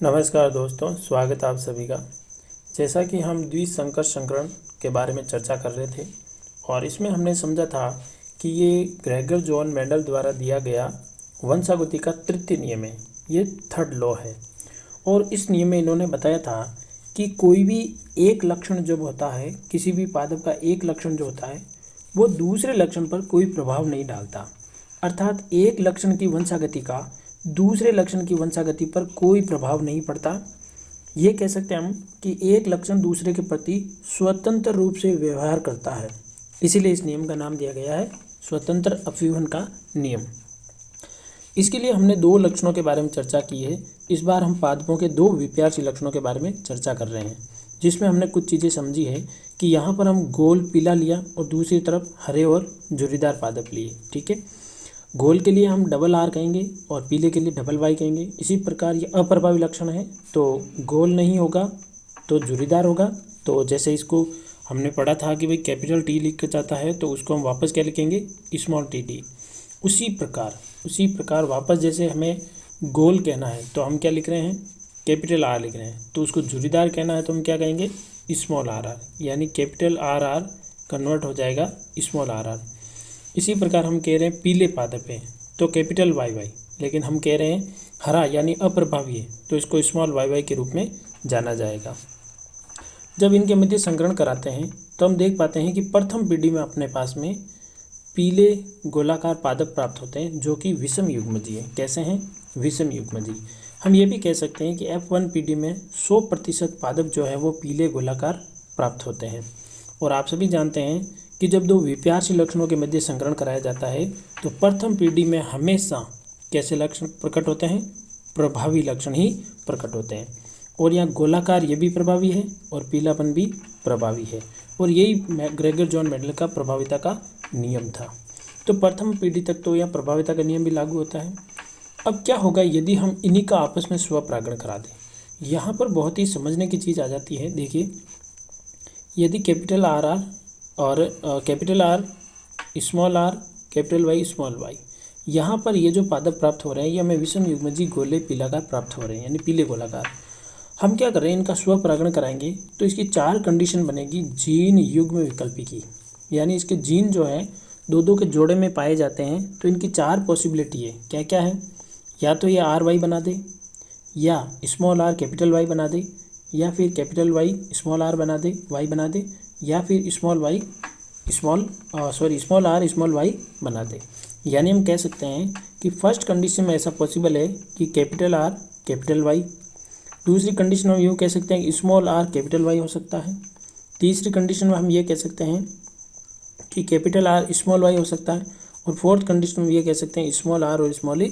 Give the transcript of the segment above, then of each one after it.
नमस्कार दोस्तों, स्वागत है आप सभी का। जैसा कि हम द्विसंकर संकरण के बारे में चर्चा कर रहे थे और इसमें हमने समझा था कि ये ग्रेगर जॉन मेंडल द्वारा दिया गया वंशागति का तृतीय नियम है, ये थर्ड लॉ है। और इस नियम में इन्होंने बताया था कि कोई भी एक लक्षण जब होता है, किसी भी पादप का एक लक्षण जो होता है वो दूसरे लक्षण पर कोई प्रभाव नहीं डालता। अर्थात एक लक्षण की वंशागति का दूसरे लक्षण की वंशागति पर कोई प्रभाव नहीं पड़ता। ये कह सकते हैं हम कि एक लक्षण दूसरे के प्रति स्वतंत्र रूप से व्यवहार करता है, इसीलिए इस नियम का नाम दिया गया है स्वतंत्र अपव्यूहन का नियम। इसके लिए हमने दो लक्षणों के बारे में चर्चा की है। इस बार हम पादपों के दो विपर्यासी लक्षणों के बारे में चर्चा कर रहे हैं, जिसमें हमने कुछ चीज़ें समझी है कि यहाँ पर हम गोल पीला लिया और दूसरी तरफ हरे और झुर्रीदार पादप लिए। ठीक है, गोल के लिए हम डबल आर कहेंगे और पीले के लिए डबल वाई कहेंगे। इसी प्रकार ये अप्रभावी लक्षण है, तो गोल नहीं होगा तो झुर्रीदार होगा। तो जैसे इसको हमने पढ़ा था कि भाई कैपिटल टी लिखा जाता है तो उसको हम वापस क्या लिखेंगे, स्मॉल टी टी। उसी प्रकार वापस जैसे हमें गोल कहना है तो हम क्या लिख रहे हैं, कैपिटल आर लिख रहे हैं। तो उसको झुर्रीदार कहना है तो हम क्या कहेंगे, स्मॉल आर आर, यानी कैपिटल आर आर कन्वर्ट हो जाएगा स्मॉल आर आर। इसी प्रकार हम कह रहे हैं पीले पादप है तो कैपिटल वाई वाई, लेकिन हम कह रहे हैं हरा यानी अप्रभावी है तो इसको स्मॉल वाई वाई के रूप में जाना जाएगा। जब इनके मध्य संकरण कराते हैं तो हम देख पाते हैं कि प्रथम पीढ़ी में अपने पास में पीले गोलाकार पादप प्राप्त होते हैं जो कि विषम युग्मजी है। कैसे हैं, विषम युग्मजी। हम ये भी कह सकते हैं कि F1 पीढ़ी में 100% पादप जो है वो पीले गोलाकार प्राप्त होते हैं। और आप सभी जानते हैं कि जब दो विपर्यासी लक्षणों के मध्य संकरण कराया जाता है तो प्रथम पीढ़ी में हमेशा कैसे लक्षण प्रकट होते हैं, प्रभावी लक्षण ही प्रकट होते हैं। और यहाँ गोलाकार ये भी प्रभावी है और पीलापन भी प्रभावी है, और यही ग्रेगर जॉन मेंडल का प्रभाविता का नियम था। तो प्रथम पीढ़ी तक तो यहाँ प्रभाविता का नियम भी लागू होता है। अब क्या होगा यदि हम इन्हीं का आपस में स्वपरागण करा दें। यहाँ पर बहुत ही समझने की चीज़ आ जाती है। देखिए, यदि कैपिटल आर आर और capital R small R capital Y small Y, यहाँ पर ये जो पादप प्राप्त हो रहे हैं ये हमें विषम युग्मजी गोले पीलाकार प्राप्त हो रहे हैं, यानी पीले गोलाकार। हम क्या कर रहे हैं, इनका स्वपरागण कराएंगे तो इसकी 4 कंडीशन बनेगी जीन युग्म विकल्पी की, यानी इसके जीन जो है दो दो के जोड़े में पाए जाते हैं। तो इनकी 4 पॉसिबिलिटी है। क्या क्या है, या तो ये आर वाई बना दे, या स्मॉल आर कैपिटल वाई बना दे, या फिर कैपिटल वाई स्मॉल आर बना दे वाई बना दे, या फिर स्मॉल आर स्मॉल वाई बना दे। यानी हम कह सकते हैं कि फर्स्ट कंडीशन में ऐसा पॉसिबल है कि कैपिटल आर कैपिटल वाई। दूसरी कंडीशन में यूँ कह सकते हैं कि स्मॉल आर कैपिटल वाई हो सकता है। तीसरी कंडीशन में हम ये कह सकते हैं कि कैपिटल आर स्मॉल वाई हो सकता है। और फोर्थ कंडीशन में ये कह सकते हैं स्मॉल आर और स्मॉल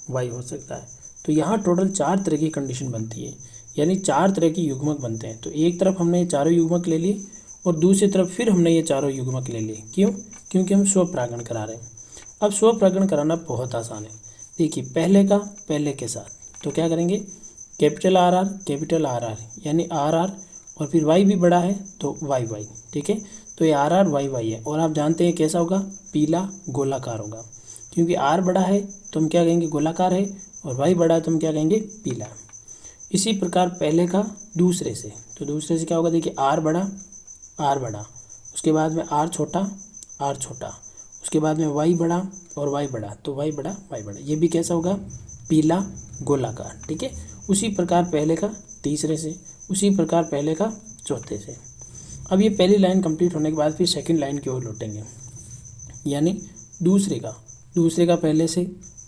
वाई हो सकता है। तो यहाँ टोटल 4 तरह की कंडीशन बनती है, यानी 4 तरह के युग्मक बनते हैं। तो एक तरफ हमने ये चारों युग्मक ले लिए और दूसरी तरफ फिर हमने ये चारों युग्मक ले लिए। क्यों, क्योंकि हम स्वपरागण करा रहे हैं। अब स्वपरागण कराना बहुत आसान है। देखिए, पहले का पहले के साथ तो क्या करेंगे, capital R R capital R R, यानी आर आर, और फिर वाई भी बड़ा है तो वाई वाई। ठीक है, तो ये आर आर वाई वाई है। और आप जानते हैं कैसा होगा, पीला गोलाकार होगा, क्योंकि आर बड़ा है तो हम क्या कहेंगे, गोलाकार है, और वाई बड़ा है तो हम क्या कहेंगे, पीला। इसी प्रकार पहले का दूसरे से, तो दूसरे से क्या होगा, देखिए आर बड़ा, उसके बाद में आर छोटा, उसके बाद में वाई बड़ा और वाई बड़ा, तो वाई बड़ा, ये भी कैसा होगा, पीला गोलाकार। ठीक है, उसी प्रकार पहले का तीसरे से, उसी प्रकार पहले का चौथे से। अब ये पहली लाइन कंप्लीट होने के बाद फिर सेकंड लाइन की ओर लौटेंगे, यानी दूसरे का पहले से,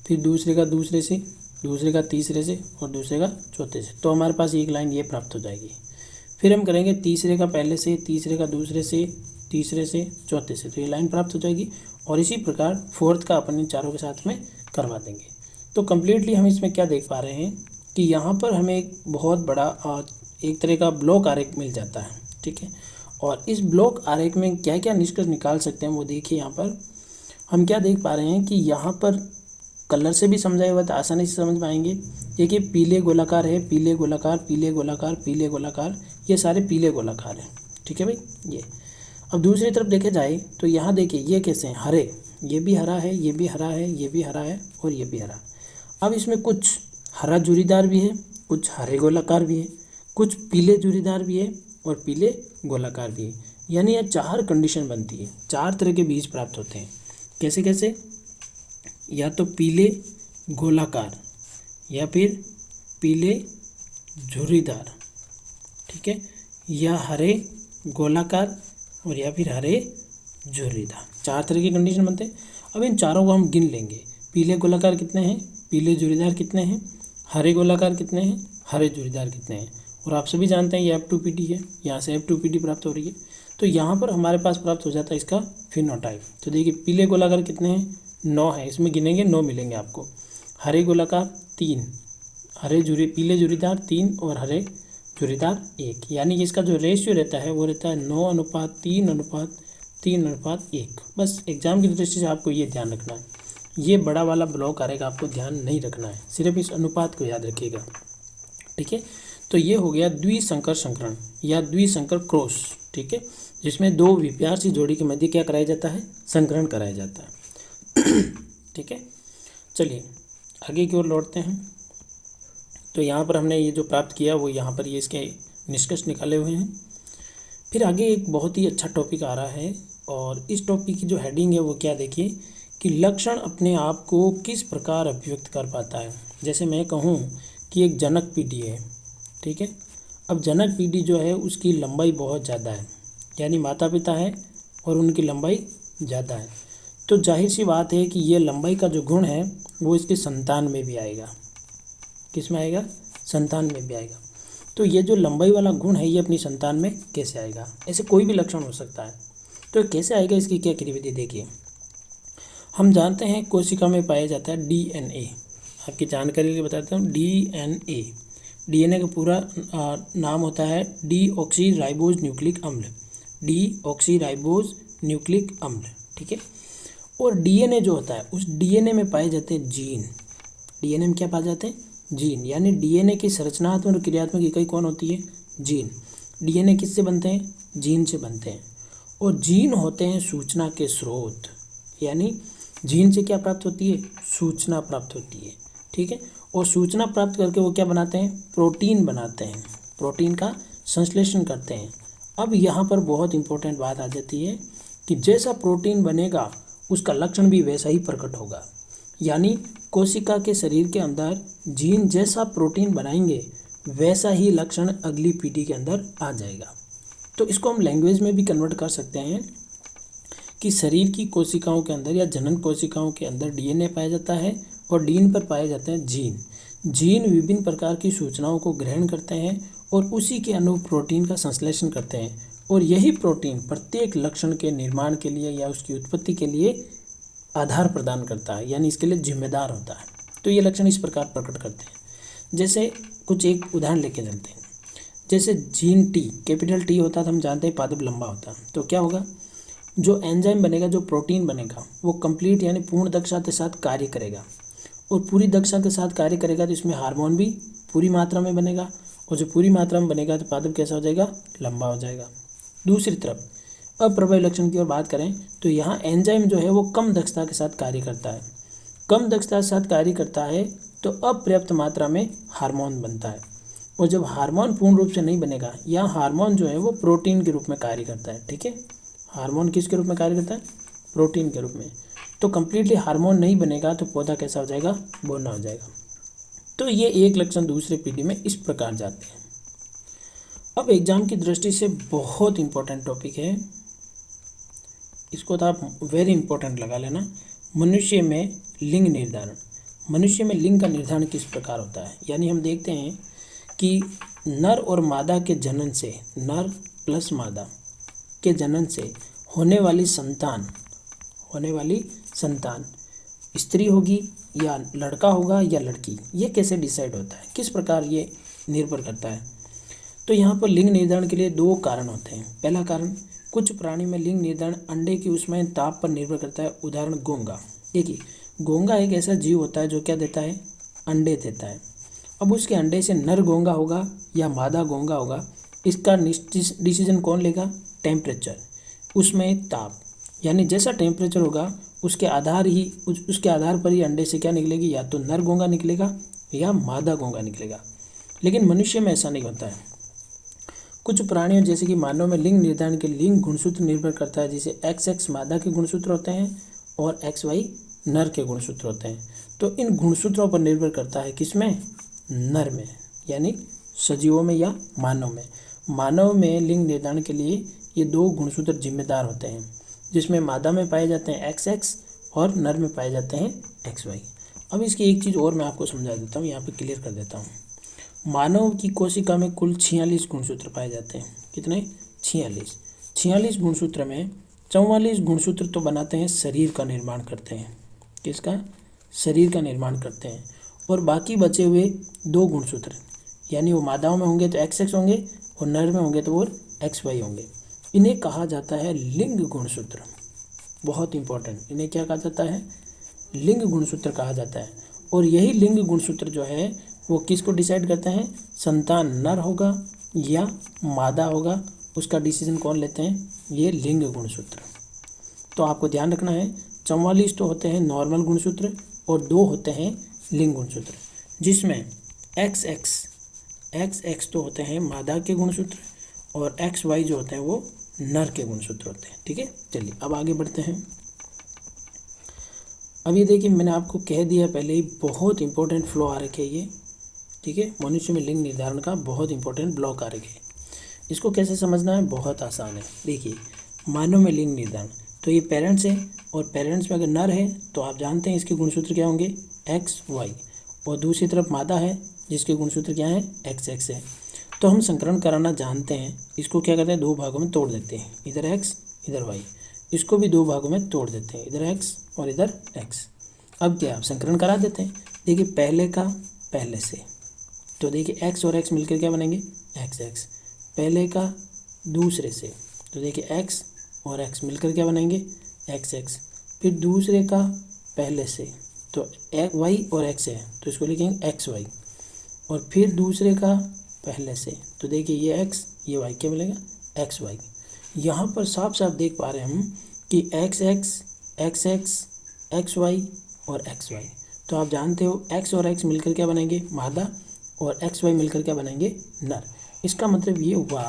फिर दूसरे का दूसरे से, दूसरे का तीसरे से और दूसरे का चौथे से। तो हमारे पास एक लाइन ये प्राप्त हो जाएगी। फिर हम करेंगे तीसरे का पहले से, तीसरे का दूसरे से, तीसरे से चौथे से, तो ये लाइन प्राप्त हो जाएगी। और इसी प्रकार फोर्थ का अपन इन चारों के साथ में करवा देंगे। तो कम्प्लीटली हम इसमें क्या देख पा रहे हैं कि यहाँ पर हमें एक बहुत बड़ा एक तरह का ब्लॉक आरेख मिल जाता है। ठीक है, और इस ब्लॉक आरेख में क्या क्या निष्कर्ष निकाल सकते हैं वो देखिए। यहाँ पर हम क्या देख पा रहे हैं कि यहाँ पर कलर से भी समझाया हुआ तो आसानी से समझ पाएंगे। देखिए, पीले गोलाकार है, पीले गोलाकार, पीले गोलाकार, पीले गोलाकार, ये सारे पीले गोलाकार हैं। ठीक है भाई, ये। अब दूसरी तरफ देखे जाए तो यहाँ देखिए ये कैसे हैं, हरे, ये भी हरा है, ये भी हरा है, ये भी हरा है और ये भी हरा। अब इसमें कुछ हरा झुर्रीदार भी है कुछ हरे गोलाकार भी है, कुछ पीले जुरीदार भी है और पीले गोलाकार भी है। यानी यह 4 कंडीशन बनती है, 4 तरह के बीज प्राप्त होते हैं। कैसे कैसे? या तो पीले गोलाकार या फिर पीले झुर्रीदार, ठीक है, या हरे गोलाकार और या फिर हरे झुर्रीदार। 4 तरह की कंडीशन बनते हैं। अब इन चारों को हम गिन लेंगे। पीले गोलाकार कितने हैं, पीले झुर्रीदार कितने हैं, हरे गोलाकार कितने हैं, हरे झुर्रीदार कितने हैं। और आप सभी जानते हैं ये F2PD है, यहाँ से F2PD प्राप्त हो रही है। तो यहाँ पर हमारे पास प्राप्त हो जाता है इसका फिनोटाइप। तो देखिए पीले गोलाकार कितने हैं, 9 है, इसमें गिनेंगे 9 मिलेंगे आपको। हरे गोलाकार 3, पीले झुर्रीदार 3 और हरे झुर्रीदार 1। यानी कि इसका जो रेशियो रहता है वो रहता है 9:3:3:1। बस एग्जाम की दृष्टि से आपको ये ध्यान रखना है, ये बड़ा वाला ब्लॉक आरेगा आपको ध्यान नहीं रखना है, सिर्फ इस अनुपात को याद रखिएगा, ठीक है। तो ये हो गया द्विसंकर संकरण या द्विसंकर क्रॉस, ठीक है, जिसमें 2 विप्यारसी जोड़ी के मध्य क्या कराया जाता है, संकरण कराया जाता है, ठीक है। चलिए आगे की ओर लौटते हैं। तो यहाँ पर हमने ये जो प्राप्त किया वो यहाँ पर ये इसके निष्कर्ष निकाले हुए हैं। फिर आगे एक बहुत ही अच्छा टॉपिक आ रहा है और इस टॉपिक की जो हेडिंग है वो क्या, देखिए कि लक्षण अपने आप को किस प्रकार अभिव्यक्त कर पाता है। जैसे मैं कहूँ कि एक जनक पीढ़ी है, ठीक है। अब जनक पीढ़ी जो है उसकी लंबाई बहुत ज़्यादा है, यानी माता पिता है और उनकी लंबाई ज़्यादा है। तो जाहिर सी बात है कि ये लंबाई का जो गुण है वो इसके संतान में भी आएगा। किस में आएगा, संतान में भी आएगा। तो ये जो लंबाई वाला गुण है ये अपनी संतान में कैसे आएगा, ऐसे कोई भी लक्षण हो सकता है। तो कैसे आएगा, इसकी क्या क्रियाविधि देखिए। हम जानते हैं कोशिका में पाया जाता है DNA। आपकी जानकारी के लिए बताता हूँ, DNA का पूरा नाम होता है डीऑक्सीराइबोज न्यूक्लिक अम्ल, डीऑक्सीराइबोज न्यूक्लिक अम्ल, ठीक है। और DNA जो होता है उस DNA में पाए जाते हैं जीन। DNA में क्या पाए जाते हैं, जीन। यानी DNA की संरचनात्मक और क्रियात्मक इकाई कौन होती है, जीन। DNA किससे बनते हैं, जीन से बनते हैं। और जीन होते हैं सूचना के स्रोत, यानी जीन से क्या प्राप्त होती है, सूचना प्राप्त होती है, ठीक है। और सूचना प्राप्त करके वो क्या बनाते हैं, प्रोटीन बनाते हैं, प्रोटीन का संश्लेषण करते हैं। अब यहाँ पर बहुत इंपॉर्टेंट बात आ जाती है कि जैसा प्रोटीन बनेगा उसका लक्षण भी वैसा ही प्रकट होगा। यानी कोशिका के शरीर के अंदर जीन जैसा प्रोटीन बनाएंगे वैसा ही लक्षण अगली पीढ़ी के अंदर आ जाएगा। तो इसको हम लैंग्वेज में भी कन्वर्ट कर सकते हैं कि शरीर की कोशिकाओं के अंदर या जनन कोशिकाओं के अंदर DNA पाया जाता है और DNA पर पाए जाते हैं जीन। जीन विभिन्न प्रकार की सूचनाओं को ग्रहण करते हैं और उसी के अनुरूप प्रोटीन का संश्लेषण करते हैं और यही प्रोटीन प्रत्येक लक्षण के निर्माण के लिए या उसकी उत्पत्ति के लिए आधार प्रदान करता है, यानी इसके लिए जिम्मेदार होता है। तो ये लक्षण इस प्रकार प्रकट करते हैं। जैसे कुछ एक उदाहरण लेके चलते हैं। जैसे जीन T, कैपिटल T होता है तो हम जानते हैं पादप लंबा होता है। तो क्या होगा, जो एंजाइम बनेगा, जो प्रोटीन बनेगा वो कंप्लीट यानी पूर्ण दक्षता के साथ कार्य करेगा और पूरी दक्षता के साथ कार्य करेगा तो इसमें हार्मोन भी पूरी मात्रा में बनेगा और जो पूरी मात्रा में बनेगा तो पादप कैसा हो जाएगा, लंबा हो जाएगा। दूसरी तरफ अप्रभावी लक्षण की ओर बात करें तो यहाँ एंजाइम जो है वो कम दक्षता के साथ कार्य करता है। कम दक्षता के साथ कार्य करता है तो अपर्याप्त मात्रा में हार्मोन बनता है और जब हार्मोन पूर्ण रूप से नहीं बनेगा, यहाँ हार्मोन जो है वो प्रोटीन के रूप में कार्य करता है, ठीक है। हार्मोन किसके रूप में कार्य करता है, प्रोटीन के रूप में। तो कम्प्लीटली हार्मोन नहीं बनेगा तो पौधा कैसा हो जाएगा, बौना हो जाएगा। तो ये एक लक्षण दूसरे पीढ़ी में इस प्रकार जाते हैं। अब एग्जाम की दृष्टि से बहुत इंपॉर्टेंट टॉपिक है, इसको तो आप वेरी इंपॉर्टेंट लगा लेना। मनुष्य में लिंग निर्धारण। मनुष्य में लिंग का निर्धारण किस प्रकार होता है, यानी हम देखते हैं कि नर और मादा के जनन से, नर प्लस मादा के जनन से होने वाली संतान स्त्री होगी या लड़का होगा या लड़की, ये कैसे डिसाइड होता है, किस प्रकार ये निर्भर करता है। तो यहाँ पर लिंग निर्धारण के लिए 2 कारण होते हैं। पहला कारण, कुछ प्राणी में लिंग निर्धारण अंडे की ऊष्मीय ताप पर निर्भर करता है। उदाहरण गोंगा। देखिए गोंगा एक ऐसा जीव होता है जो क्या देता है, अंडे देता है। अब उसके अंडे से नर गोंगा होगा या मादा गोंगा होगा, इसका डिसीजन कौन लेगा, टेम्परेचर, उसमें ताप। यानी जैसा टेम्परेचर होगा उसके आधार पर ही अंडे से क्या निकलेगी, या तो नर गोंगा निकलेगा या मादा गोंगा निकलेगा। लेकिन मनुष्य में ऐसा नहीं होता है। कुछ प्राणियों जैसे कि मानव में लिंग निर्धारण के लिंग गुणसूत्र निर्भर करता है, जिसे XX मादा के गुणसूत्र होते हैं और XY नर के गुणसूत्र होते हैं। तो इन गुणसूत्रों पर निर्भर करता है किसमें, नर में, यानी सजीवों में या मानव में। मानव में लिंग निर्धारण के लिए ये 2 गुणसूत्र जिम्मेदार होते हैं, जिसमें मादा में पाए जाते हैं XX और नर में पाए जाते हैं XY। अब इसकी एक चीज़ और मैं आपको समझा देता हूँ, यहाँ पे क्लियर कर देता हूँ। मानव की कोशिका में कुल 46 गुणसूत्र पाए जाते हैं। कितने, 46 गुणसूत्र में 44 गुणसूत्र तो बनाते हैं, शरीर का निर्माण करते हैं। किसका, शरीर का निर्माण करते हैं। और बाकी बचे हुए 2 गुणसूत्र, यानी वो मादाओं में होंगे तो XX होंगे और नर में होंगे तो वो XY होंगे। इन्हें कहा जाता है लिंग गुणसूत्र। बहुत इंपॉर्टेंट, इन्हें क्या कहा जाता है, लिंग गुणसूत्र कहा जाता है। और यही लिंग गुणसूत्र जो है वो किसको डिसाइड करते हैं, संतान नर होगा या मादा होगा, उसका डिसीजन कौन लेते हैं, ये लिंग गुणसूत्र। तो आपको ध्यान रखना है 44 तो होते हैं नॉर्मल गुणसूत्र और 2 होते हैं लिंग गुणसूत्र, जिसमें XX तो होते हैं मादा के गुणसूत्र और XY जो होते हैं वो नर के गुणसूत्र होते हैं। ठीक है, चलिए अब आगे बढ़ते हैं। अब ये देखिए, मैंने आपको कह दिया पहले ही, बहुत इंपॉर्टेंट फ्लो आ रखे है ये। ठीक है, मनुष्य में लिंग निर्धारण का बहुत इंपॉर्टेंट ब्लॉक आ रखे है। इसको कैसे समझना है, बहुत आसान है। देखिए, मानव में लिंग निर्धारण, तो ये पेरेंट्स है और पेरेंट्स में अगर नर है तो आप जानते हैं इसके गुणसूत्र क्या होंगे, XY, और दूसरी तरफ मादा है जिसके गुणसूत्र क्या है, XX है। तो हम संकरण कराना जानते हैं, इसको क्या करते हैं, 2 भागों में तोड़ देते हैं, इधर X इधर Y। इसको भी 2 भागों में तोड़ देते हैं, इधर X और इधर X। अब क्या, आप संकरण करा देते हैं। देखिए, पहले का पहले से, तो देखिए X और X मिलकर क्या बनेंगे, XX। पहले का दूसरे से, तो देखिए X और X मिलकर क्या बनेंगे, XX। फिर दूसरे का पहले से, तो Y और X है तो इसको लिखेंगे XY। और फिर दूसरे का पहले से, तो देखिए ये X ये Y, क्या मिलेगा, XY। यहाँ पर साफ साफ देख पा रहे हैं हम कि XX, XX, XY और XY। तो आप जानते हो X और X मिलकर क्या बनेंगे, मादा, और XY मिलकर क्या बनेंगे, नर। इसका मतलब ये हुआ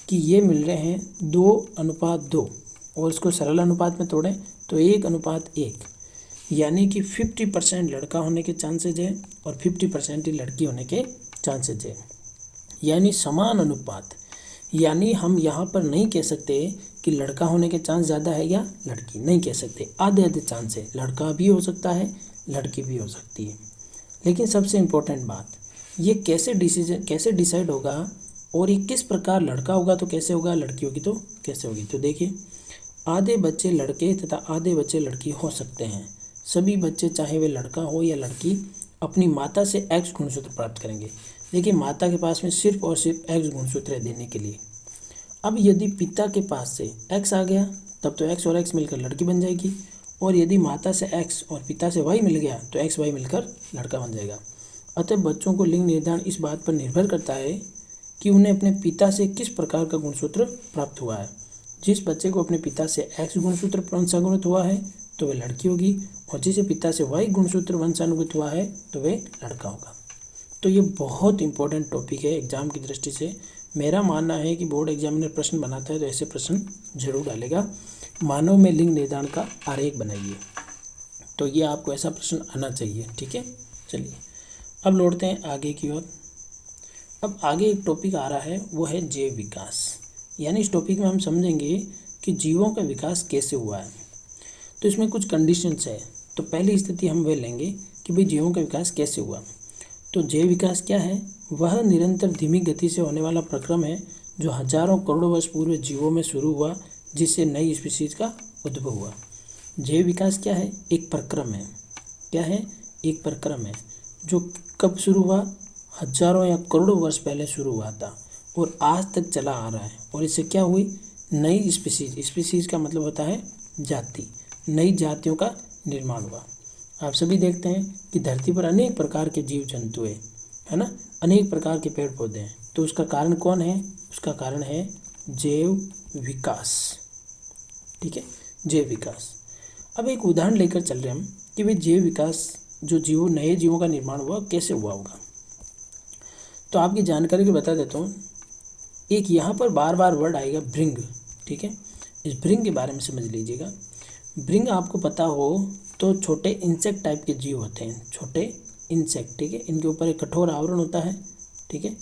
कि ये मिल रहे हैं 2:2, और इसको सरल अनुपात में तोड़ें तो 1:1, यानी कि 50% लड़का होने के चांसेज है और 50% ही लड़की होने के चांसेज है, यानी समान अनुपात। यानी हम यहाँ पर नहीं कह सकते कि लड़का होने के चांस ज़्यादा है या लड़की, नहीं कह सकते, आधे आधे चांस है, लड़का भी हो सकता है लड़की भी हो सकती है। लेकिन सबसे इम्पोर्टेंट बात, ये कैसे डिसाइड होगा और ये किस प्रकार, लड़का होगा तो कैसे होगा, लड़की होगी तो कैसे होगी। तो देखिए, आधे बच्चे लड़के तथा आधे बच्चे लड़की हो सकते हैं। सभी बच्चे, चाहे वे लड़का हो या लड़की, अपनी माता से X गुणसूत्र प्राप्त करेंगे। देखिए, माता के पास में सिर्फ और सिर्फ X गुणसूत्र है देने के लिए। अब यदि पिता के पास से X आ गया तब तो X और X मिलकर लड़की बन जाएगी, और यदि माता से X और पिता से Y मिल गया तो XY मिलकर लड़का बन जाएगा। अतः बच्चों को लिंग निर्धारण इस बात पर निर्भर करता है कि उन्हें अपने पिता से किस प्रकार का गुणसूत्र प्राप्त हुआ है। जिस बच्चे को अपने पिता से X गुणसूत्र वंशानुगत हुआ है तो वह लड़की होगी, और जिसे पिता से Y गुणसूत्र वंशानुगत हुआ है तो वह लड़का होगा। तो ये बहुत इंपॉर्टेंट टॉपिक है एग्जाम की दृष्टि से। मेरा मानना है कि बोर्ड एग्जामिनर प्रश्न बनाता है तो ऐसे प्रश्न जरूर डालेगा। मानव में लिंग निर्धारण का आरेख बनाइए, तो ये आपको ऐसा प्रश्न आना चाहिए। ठीक है, चलिए अब लौटते हैं आगे की ओर। अब आगे एक टॉपिक आ रहा है, वो है जैव विकास। यानी इस टॉपिक में हम समझेंगे कि जीवों का विकास कैसे हुआ है। तो इसमें कुछ कंडीशंस है। तो पहली स्थिति हम वह लेंगे कि भाई जीवों का विकास कैसे हुआ। तो जैव विकास क्या है, वह निरंतर धीमी गति से होने वाला प्रक्रम है जो हजारों करोड़ों वर्ष पूर्व जीवों में शुरू हुआ, जिससे नई स्पीशीज का उद्भव हुआ। जैव विकास क्या है, एक प्रक्रम है। क्या है, एक प्रक्रम है जो कब शुरू हुआ, हजारों या करोड़ों वर्ष पहले शुरू हुआ था और आज तक चला आ रहा है। और इससे क्या हुई, नई स्पीशीज का मतलब होता है जाति, नई जातियों का निर्माण हुआ। आप सभी देखते हैं कि धरती पर अनेक प्रकार के जीव जंतु है ना, अनेक प्रकार के पेड़ पौधे हैं। तो उसका कारण कौन है, उसका कारण है जैव विकास। ठीक है, जैव विकास। अब एक उदाहरण लेकर चल रहे हैं हम कि भाई जैव विकास जो नए जीवों का निर्माण हुआ कैसे हुआ होगा। तो आपकी जानकारी को बता देता हूँ। एक यहाँ पर बार बार वर्ड आएगा भृंग, ठीक है। इस भृंग के बारे में समझ लीजिएगा। भृंग आपको पता हो तो छोटे इंसेक्ट टाइप के जीव होते हैं, छोटे इंसेक्ट, ठीक है। इनके ऊपर एक कठोर आवरण होता है, ठीक है।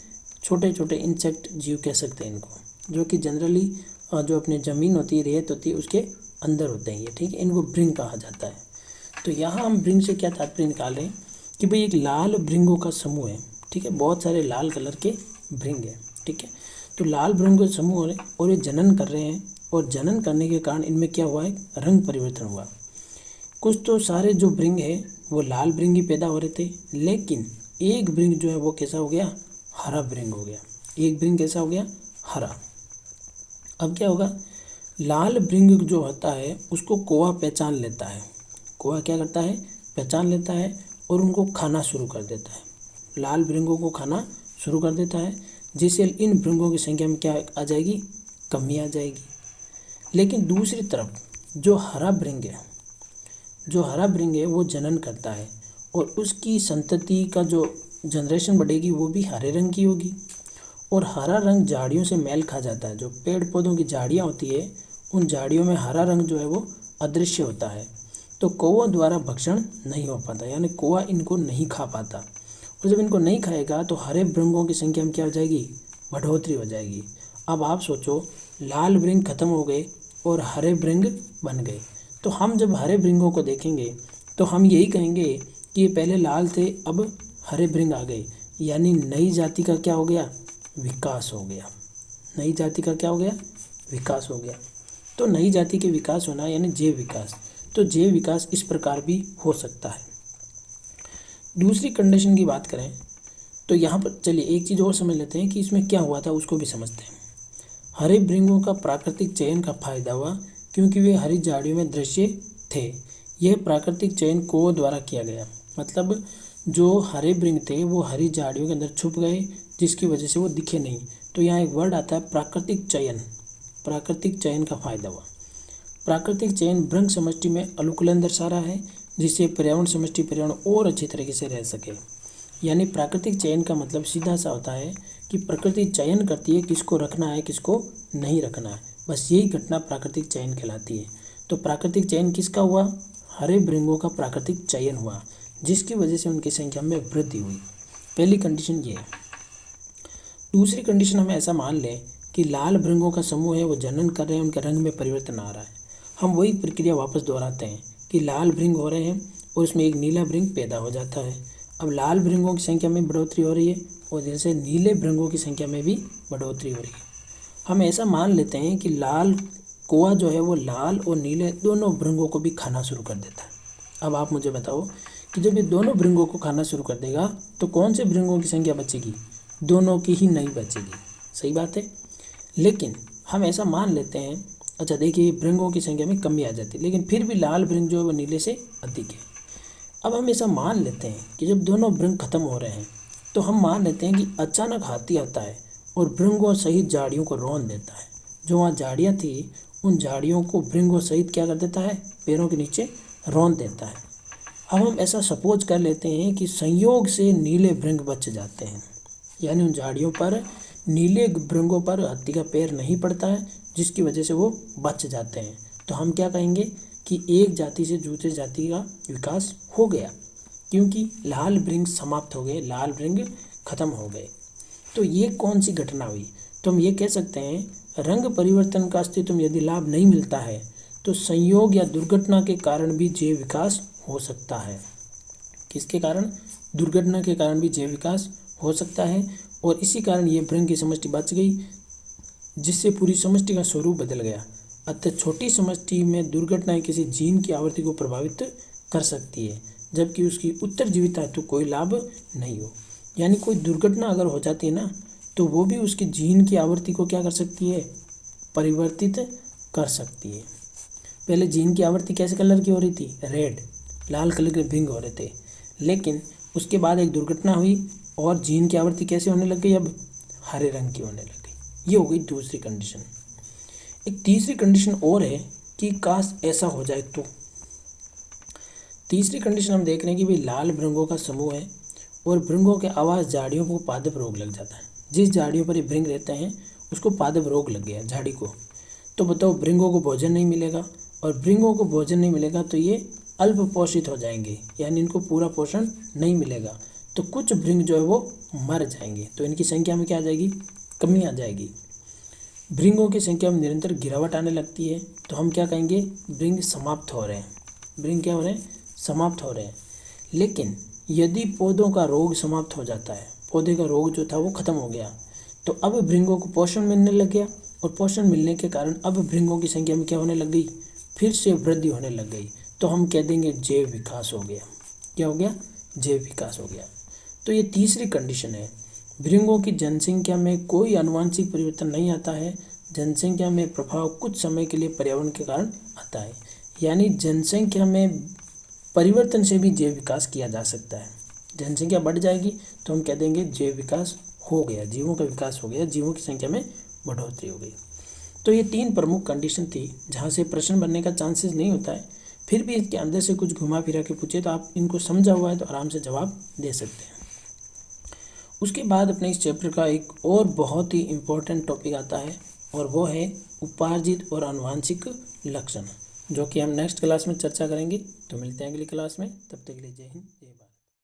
छोटे छोटे इंसेक्ट जीव कह सकते हैं इनको, जो कि जनरली जो अपनी ज़मीन होती है, रेत होती है, उसके अंदर होते हैं ये, ठीक है। इनको भृंग कहा जाता है। तो यहाँ हम भृंग से क्या तात्पर्य निकालें कि भाई एक लाल भृंगों का समूह है, ठीक है। बहुत सारे लाल कलर के भृंग हैं, ठीक है। तो लाल भृंगों का समूह है और ये जनन कर रहे हैं, और जनन करने के कारण इनमें क्या हुआ है, रंग परिवर्तन हुआ। कुछ तो सारे जो भृंग है वो लाल भृंग ही पैदा हो रहे थे, लेकिन एक भृंग जो है वो कैसा हो गया, हरा भृंग हो गया। एक भृंग कैसा हो गया, हरा। अब क्या होगा, लाल भृंग जो होता है उसको कौवा पहचान लेता है। कौवा क्या करता है, पहचान लेता है और उनको खाना शुरू कर देता है। लाल भृंगों को खाना शुरू कर देता है, जिससे इन भृंगों की संख्या में क्या आ जाएगी, कमी आ जाएगी। लेकिन दूसरी तरफ जो हरा भृंग है वो जनन करता है, और उसकी संतति का जो जनरेशन बढ़ेगी वो भी हरे रंग की होगी। और हरा रंग झाड़ियों से मेल खा जाता है। जो पेड़ पौधों की झाड़ियाँ होती है, उन झाड़ियों में हरा रंग जो है वो अदृश्य होता है। तो कौवों द्वारा भक्षण नहीं हो पाता, यानी कौवा इनको नहीं खा पाता। और जब इनको नहीं खाएगा तो हरे भृंगों की संख्या में क्या हो जाएगी, बढ़ोतरी हो जाएगी। अब आप सोचो, लाल भृंग खत्म हो गए और हरे भृंग बन गए। तो हम जब हरे भृंगों को देखेंगे तो हम यही कहेंगे कि ये पहले लाल थे, अब हरे भृंग आ गए, यानी नई जाति का क्या हो गया, विकास हो गया। नई जाति का क्या हो गया, विकास हो गया। तो नई जाति के विकास होना यानी जैव विकास। तो जैव विकास इस प्रकार भी हो सकता है। दूसरी कंडीशन की बात करें तो यहाँ पर चलिए एक चीज़ और समझ लेते हैं कि इसमें क्या हुआ था, उसको भी समझते हैं। हरे भृंगों का प्राकृतिक चयन का फायदा हुआ क्योंकि वे हरी झाड़ियों में दृश्य थे। यह प्राकृतिक चयन कौवों द्वारा किया गया, मतलब जो हरे भृंग थे वो हरी झाड़ियों के अंदर छुप गए, जिसकी वजह से वो दिखे नहीं। तो यहाँ एक वर्ड आता है प्राकृतिक चयन। प्राकृतिक चयन का फायदा हुआ। प्राकृतिक चयन भृंग समष्टि में अनुकूलन दर्शा रहा है, जिससे पर्यावरण समष्टि पर्यावरण और अच्छी तरीके से रह सके। यानी प्राकृतिक चयन का मतलब सीधा सा होता है कि प्रकृति चयन करती है किसको रखना है किसको नहीं रखना है, बस यही घटना प्राकृतिक चयन कहलाती है। तो प्राकृतिक चयन किसका हुआ, हरे भृंगों का प्राकृतिक चयन हुआ, जिसकी वजह से उनकी संख्या में वृद्धि हुई। पहली कंडीशन ये है। दूसरी कंडीशन हमें ऐसा मान लें कि लाल भृंगों का समूह है, वो जनन कर रहे हैं, उनके रंग में परिवर्तन आ रहा है। हम वही प्रक्रिया वापस दोहराते हैं कि लाल भृंग हो रहे हैं और उसमें एक नीला भृंग पैदा हो जाता है। अब लाल भृंगों की संख्या में बढ़ोतरी हो रही है और जैसे नीले भृंगों की संख्या में भी बढ़ोतरी हो रही है। हम ऐसा मान लेते हैं कि लाल कौवा जो है वो लाल और नीले दोनों भृंगों को भी खाना शुरू कर देता है। अब आप मुझे बताओ कि जब ये दोनों भृंगों को खाना शुरू कर देगा तो कौन से भृंगों की संख्या बचेगी, दोनों की ही नहीं बचेगी। सही बात है। लेकिन हम ऐसा मान लेते हैं, अच्छा देखिए भृंगों की संख्या में कमी आ जाती है, लेकिन फिर भी लाल भृंग जो है वो नीले से अधिक है। अब हम ऐसा मान लेते हैं कि जब दोनों भृंग खत्म हो रहे हैं तो हम मान लेते हैं कि अचानक हाथी आता है और भृंगों सहित झाड़ियों को रौंद देता है। जो वहाँ झाड़ियाँ थी उन झाड़ियों को भृंगों सहित क्या कर देता है, पैरों के नीचे रौंद देता है। अब हम ऐसा सपोज कर लेते हैं कि संयोग से नीले भृंग बच जाते हैं, यानी उन झाड़ियों पर नीले भृंगों पर हाथी का पैर नहीं पड़ता है, जिसकी वजह से वो बच जाते हैं। तो हम क्या कहेंगे कि एक जाति से दूसरी जाति का विकास हो गया, क्योंकि लाल भृंग समाप्त हो गए, लाल भृंग खत्म हो गए। तो ये कौन सी घटना हुई, तो हम ये कह सकते हैं रंग परिवर्तन का अस्तित्व यदि लाभ नहीं मिलता है तो संयोग या दुर्घटना के कारण भी जैव विकास हो सकता है। किसके कारण, दुर्घटना के कारण भी जैव विकास हो सकता है, और इसी कारण ये भृंग की समष्टि बच गई, जिससे पूरी समष्टि का स्वरूप बदल गया। अतः छोटी समष्टि में दुर्घटनाएं किसी जीन की आवृत्ति को प्रभावित कर सकती है, जबकि उसकी उत्तरजीविता हेतु कोई लाभ नहीं हो। यानी कोई दुर्घटना अगर हो जाती है ना तो वो भी उसकी जीन की आवृत्ति को क्या कर सकती है, परिवर्तित कर सकती है। पहले जीन की आवृत्ति कैसे कलर की हो रही थी, रेड, लाल कलर के भृंग हो रहे थे, लेकिन उसके बाद एक दुर्घटना हुई और जीन की आवृत्ति कैसे होने लग गई, अब हरे रंग की होने लग गई। ये हो गई दूसरी कंडीशन। एक तीसरी कंडीशन और है कि काश ऐसा हो जाए तो। तीसरी कंडीशन हम देख रहे हैं कि भाई लाल भृंगों का समूह है और भृंगों के आवास झाड़ियों को पादप रोग लग जाता है। जिस झाड़ियों पर ये भृंग रहते हैं उसको पादप रोग लग गया झाड़ी को, तो बताओ भृंगों को भोजन नहीं मिलेगा, और भृंगों को भोजन नहीं मिलेगा तो ये अल्प पोषित हो जाएंगे, यानी इनको पूरा पोषण नहीं मिलेगा, तो कुछ भृंग जो है वो मर जाएंगे, तो इनकी संख्या में क्या आ जाएगी, कमी आ जाएगी। भृंगों की संख्या में निरंतर गिरावट आने लगती है, तो हम क्या कहेंगे, भृंग समाप्त हो रहे हैं। भृंग क्या हो रहे हैं, समाप्त हो रहे हैं। लेकिन यदि पौधों का रोग समाप्त हो जाता है, पौधे का रोग जो था वो खत्म हो गया, तो अब भृंगों को पोषण मिलने लग गया, और पोषण मिलने के कारण अब भृंगों की संख्या में क्या होने लग गई, फिर से वृद्धि होने लग गई, तो हम कह देंगे जैव विकास हो गया। क्या हो गया, जैव विकास हो गया। तो ये तीसरी कंडीशन है, भृंगों की जनसंख्या में कोई आनुवंशिक परिवर्तन नहीं आता है, जनसंख्या में प्रभाव कुछ समय के लिए पर्यावरण के कारण आता है, यानी जनसंख्या में परिवर्तन से भी जैव विकास किया जा सकता है। जनसंख्या बढ़ जाएगी तो हम कह देंगे जैव विकास हो गया, जीवों का विकास हो गया, जीवों की संख्या में बढ़ोतरी हो गई। तो ये 3 प्रमुख कंडीशन थी जहाँ से प्रश्न बनने का चांसेस नहीं होता है, फिर भी इसके अंदर से कुछ घुमा फिरा के पूछे तो आप इनको समझा हुआ है तो आराम से जवाब दे सकते हैं। उसके बाद अपने इस चैप्टर का एक और बहुत ही इम्पोर्टेंट टॉपिक आता है, और वो है उपार्जित और आनुवंशिक लक्षण, जो कि हम नेक्स्ट क्लास में चर्चा करेंगे। तो मिलते हैं अगली क्लास में, तब तक के लिए जय हिंद।